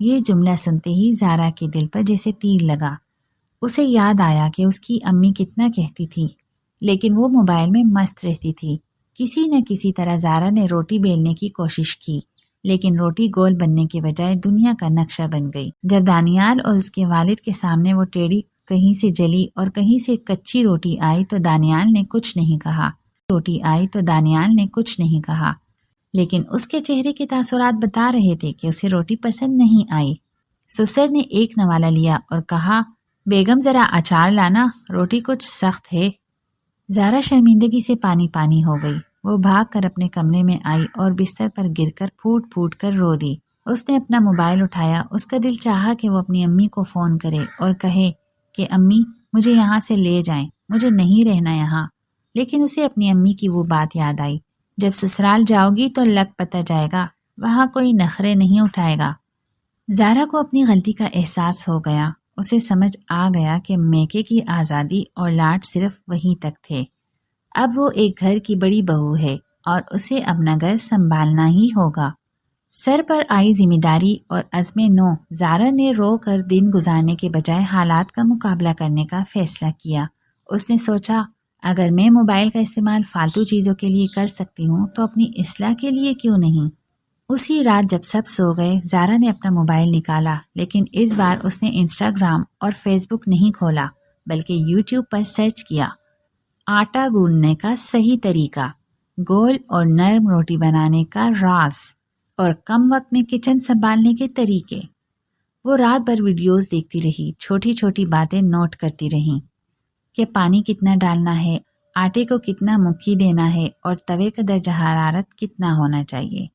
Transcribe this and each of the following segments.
یہ جملہ سنتے ہی زارا کے دل پر جیسے تیر لگا۔ اسے یاد آیا کہ اس کی امی کتنا کہتی تھی، لیکن وہ موبائل میں مست رہتی تھی۔ کسی نہ کسی طرح زارا نے روٹی بیلنے کی کوشش کی، لیکن روٹی گول بننے کے بجائے دنیا کا نقشہ بن گئی۔ جب دانیال اور اس کے والد کے سامنے وہ ٹیڑھی کہیں سے جلی اور کہیں سے کچی روٹی آئی تو دانیال نے کچھ نہیں کہا، لیکن اس کے چہرے کے تاثرات بتا رہے تھے کہ اسے روٹی پسند نہیں آئی۔ سسر نے ایک نوالا لیا اور کہا، بیگم ذرا اچار لانا، روٹی کچھ سخت ہے۔ زارا شرمندگی سے پانی پانی ہو گئی۔ وہ بھاگ کر اپنے کمرے میں آئی اور بستر پر گر کر پھوٹ پھوٹ کر رو دی۔ اس نے اپنا موبائل اٹھایا۔ اس کا دل چاہا کہ وہ اپنی امی کو فون کرے اور کہے کہ امی مجھے یہاں سے لے جائیں، مجھے نہیں رہنا یہاں، لیکن اسے اپنی امی کی وہ بات یاد آئی، جب سسرال جاؤ گی تو لگ پتہ جائے گا، وہاں کوئی نخرے نہیں اٹھائے گا۔ زارا کو اپنی غلطی کا احساس ہو گیا۔ اسے سمجھ آ گیا کہ میکے کی آزادی اور لاڈ صرف وہیں تک تھے۔ اب وہ ایک گھر کی بڑی بہو ہے اور اسے اپنا گھر سنبھالنا ہی ہوگا۔ سر پر آئی ذمہ داری اور عزم نو، زارا نے رو کر دن گزارنے کے بجائے حالات کا مقابلہ کرنے کا فیصلہ کیا۔ اس نے سوچا، اگر میں موبائل کا استعمال فالتو چیزوں کے لیے کر سکتی ہوں تو اپنی اصلاح کے لیے کیوں نہیں؟ اسی رات جب سب سو گئے، زارا نے اپنا موبائل نکالا، لیکن اس بار اس نے انسٹاگرام اور فیس بک نہیں کھولا، بلکہ یوٹیوب پر سرچ کیا، آٹا گوندنے کا صحیح طریقہ، گول اور نرم روٹی بنانے کا راز اور کم وقت میں کچن سنبھالنے کے طریقے۔ وہ رات بھر ویڈیوز دیکھتی رہی، چھوٹی چھوٹی باتیں نوٹ کرتی رہی کہ پانی کتنا ڈالنا ہے، آٹے کو کتنا مکھی دینا ہے اور توے کا درجہ حرارت کتنا ہونا چاہیے۔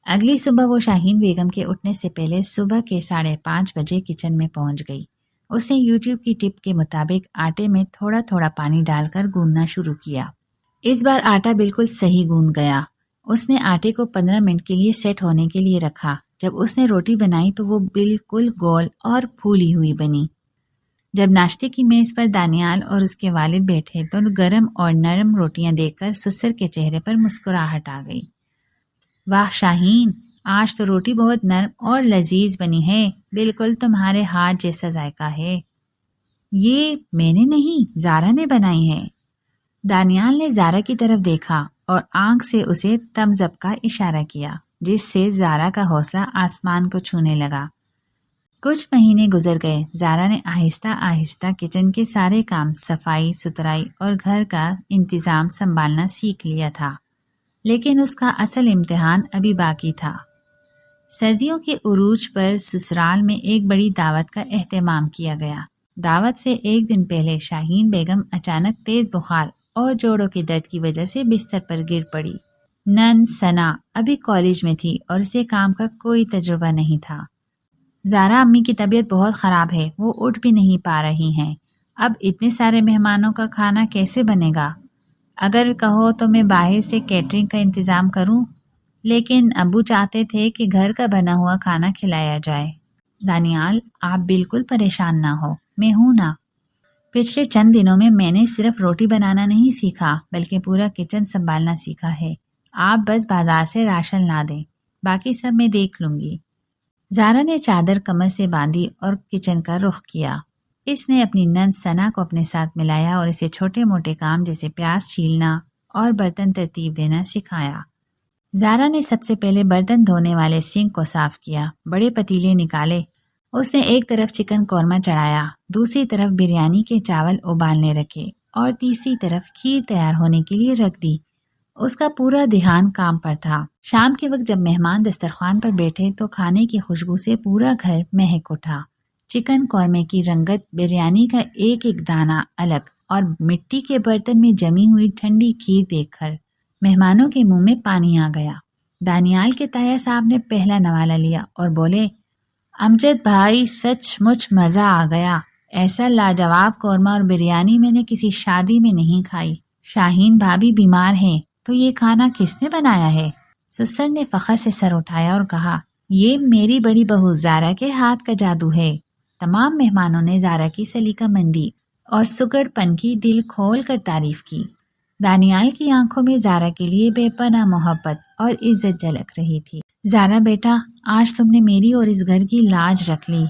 اگلی صبح وہ شاہین بیگم کے اٹھنے سے پہلے صبح کے 5:30 بجے کچن میں پہنچ گئی۔ اس نے یوٹیوب کی ٹپ کے مطابق آٹے میں تھوڑا تھوڑا پانی ڈال کر گوندنا شروع کیا۔ اس بار آٹا بالکل صحیح گوند گیا۔ اس نے آٹے کو 15 منٹ کے لیے سیٹ ہونے کے لیے رکھا۔ جب اس نے روٹی بنائی تو وہ بالکل گول اور پھولی ہوئی بنی۔ جب ناشتے کی میز پر دانیال اور اس کے والد بیٹھے تو گرم اور نرم روٹیاں دیکھ کر سسر کے چہرے پر مسکراہٹ آ گئی۔ واہ شاہین، آج تو روٹی بہت نرم اور لذیذ بنی ہے، بالکل تمہارے ہاتھ جیسا ذائقہ ہے۔ یہ میں نے نہیں، زارا نے بنائی ہے۔ دانیال نے زارا کی طرف دیکھا اور آنکھ سے اسے تمز اپ کا اشارہ کیا، جس سے زارا کا حوصلہ آسمان کو چھونے لگا۔ کچھ مہینے گزر گئے۔ زارا نے آہستہ آہستہ کچن کے سارے کام، صفائی ستھرائی اور گھر کا انتظام سنبھالنا سیکھ لیا تھا، لیکن اس کا اصل امتحان ابھی باقی تھا۔ سردیوں کے عروج پر سسرال میں ایک بڑی دعوت کا اہتمام کیا گیا۔ دعوت سے ایک دن پہلے شاہین بیگم اچانک تیز بخار اور جوڑوں کے درد کی وجہ سے بستر پر گر پڑی۔ نن ثنا ابھی کالج میں تھی اور اسے کام کا کوئی تجربہ نہیں تھا۔ زارا امی کی طبیعت بہت خراب ہے، وہ اٹھ بھی نہیں پا رہی ہیں۔ اب اتنے سارے مہمانوں کا کھانا کیسے بنے گا؟ اگر کہو تو میں باہر سے کیٹرنگ کا انتظام کروں، لیکن ابو چاہتے تھے کہ گھر کا بنا ہوا کھانا کھلایا جائے۔ دانیال، آپ بالکل پریشان نہ ہو، میں ہوں نا۔ پچھلے چند دنوں میں نے صرف روٹی بنانا نہیں سیکھا بلکہ پورا کچن سنبھالنا سیکھا ہے۔ آپ بس بازار سے راشن لا دیں، باقی سب میں دیکھ لوں گی۔ زارا نے چادر کمر سے باندھی اور کچن کا رخ کیا۔ اس نے اپنی نند ثنا کو اپنے ساتھ ملایا اور اسے چھوٹے موٹے کام جیسے پیاز چھیلنا اور برتن ترتیب دینا سکھایا۔ زارا نے سب سے پہلے برتن دھونے والے سنک کو صاف کیا، بڑے پتیلے نکالے۔ اس نے ایک طرف چکن قورمہ چڑھایا، دوسری طرف بریانی کے چاول ابالنے رکھے اور تیسری طرف کھیر تیار ہونے کے لیے رکھ دی۔ اس کا پورا دھیان کام پر تھا۔ شام کے وقت جب مہمان دسترخوان پر بیٹھے تو کھانے کی خوشبو سے پورا گھر مہک اٹھا۔ چکن قورمے کی رنگت، بریانی کا ایک ایک دانہ الگ اور مٹی کے برتن میں جمی ہوئی ٹھنڈی کھیر دیکھ کر مہمانوں کے منہ میں پانی آ گیا۔ دانیال کے تایا صاحب نے پہلا نوالا لیا اور بولے، امجد بھائی سچ مچ مزہ آ گیا، ایسا لاجواب قورمہ اور بریانی میں نے کسی شادی میں نہیں کھائی۔ شاہین بھابھی بیمار ہیں تو یہ کھانا کس نے بنایا ہے؟ سسر نے فخر سے سر اٹھایا اور کہا، یہ میری بڑی بہو زارا کے ہاتھ کا جادو ہے۔ تمام مہمانوں نے زارا کی سلیقہ مندی اور سگڑ پن کی دل کھول کر تعریف کی۔ دانیال کی آنکھوں میں زارا کے لیے بے پناہ محبت اور عزت جھلک رہی تھی۔ زارا بیٹا، آج تم نے میری اور اس گھر کی لاج رکھ لی۔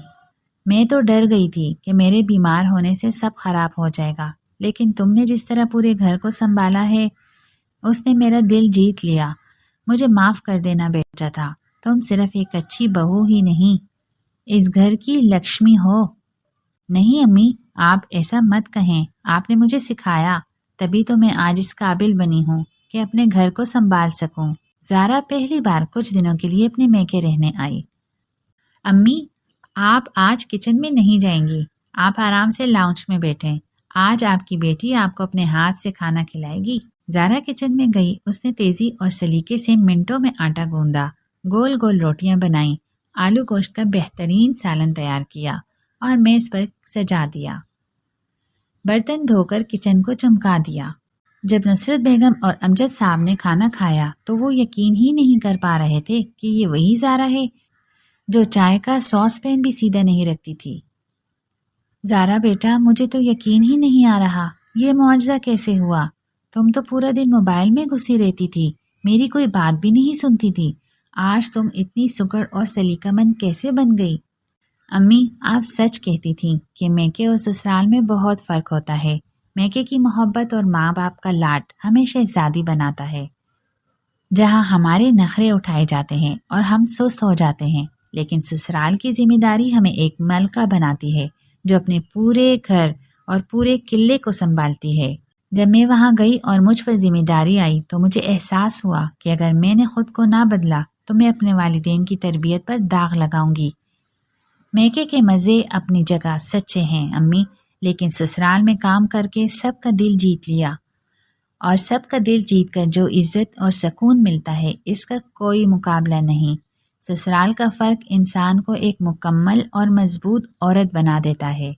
میں تو ڈر گئی تھی کہ میرے بیمار ہونے سے سب خراب ہو جائے گا، لیکن تم نے جس طرح پورے گھر کو سنبھالا ہے اس نے میرا دل جیت لیا۔ مجھے معاف کر دینا بیٹا تھا، تم صرف ایک اچھی بہو ہی نہیں، اس گھر کی لکشمی ہو۔ نہیں امی، آپ ایسا مت کہیں، آپ نے مجھے سکھایا، تبھی تو میں آج اس قابل بنی ہوں کہ اپنے گھر کو سنبھال سکوں۔ زارا پہلی بار کچھ دنوں کے لیے اپنے میکے رہنے آئی۔ امی، آپ آج کچن میں نہیں جائیں گی، آپ آرام سے لاؤنج میں بیٹھیں، آج آپ کی بیٹی آپ کو اپنے ہاتھ سے کھانا کھلائے گی۔ زارا کچن میں گئی، اس نے تیزی اور سلیقے سے منٹوں میں آٹا گوندا، گول گول روٹیاں بنائیں، آلو گوشت کا بہترین سالن تیار کیا اور میز پر سجا دیا۔ برتن دھو کر کچن کو چمکا دیا۔ جب نصرت بیگم اور امجد صاحب نے کھانا کھایا تو وہ یقین ہی نہیں کر پا رہے تھے کہ یہ وہی زارا ہے جو چائے کا ساس پین بھی سیدھا نہیں رکھتی تھی۔ زارا بیٹا، مجھے تو یقین ہی نہیں آ رہا، یہ معجزہ کیسے ہوا؟ تم تو پورا دن موبائل میں گھسی رہتی تھی، میری کوئی بات بھی نہیں سنتی تھی، آج تم اتنی سکڑ اور سلیقہ مند کیسے بن گئی؟ امی، آپ سچ کہتی تھیں کہ میکے اور سسرال میں بہت فرق ہوتا ہے۔ میکے کی محبت اور ماں باپ کا لاڈ ہمیں شہزادی بناتا ہے، جہاں ہمارے نخرے اٹھائے جاتے ہیں اور ہم سست ہو جاتے ہیں، لیکن سسرال کی ذمہ داری ہمیں ایک ملکہ بناتی ہے جو اپنے پورے گھر اور پورے قلعے کو سنبھالتی ہے۔ جب میں وہاں گئی اور مجھ پر ذمہ داری آئی تو مجھے احساس ہوا کہ اگر میں نے خود کو نہ بدلا تو میں اپنے والدین کی تربیت پر داغ لگاؤں گی۔ میکے کے مزے اپنی جگہ سچے ہیں امی، لیکن سسرال میں کام کر کے سب کا دل جیت لیا، اور سب کا دل جیت کر جو عزت اور سکون ملتا ہے اس کا کوئی مقابلہ نہیں۔ سسرال کا فرق انسان کو ایک مکمل اور مضبوط عورت بنا دیتا ہے۔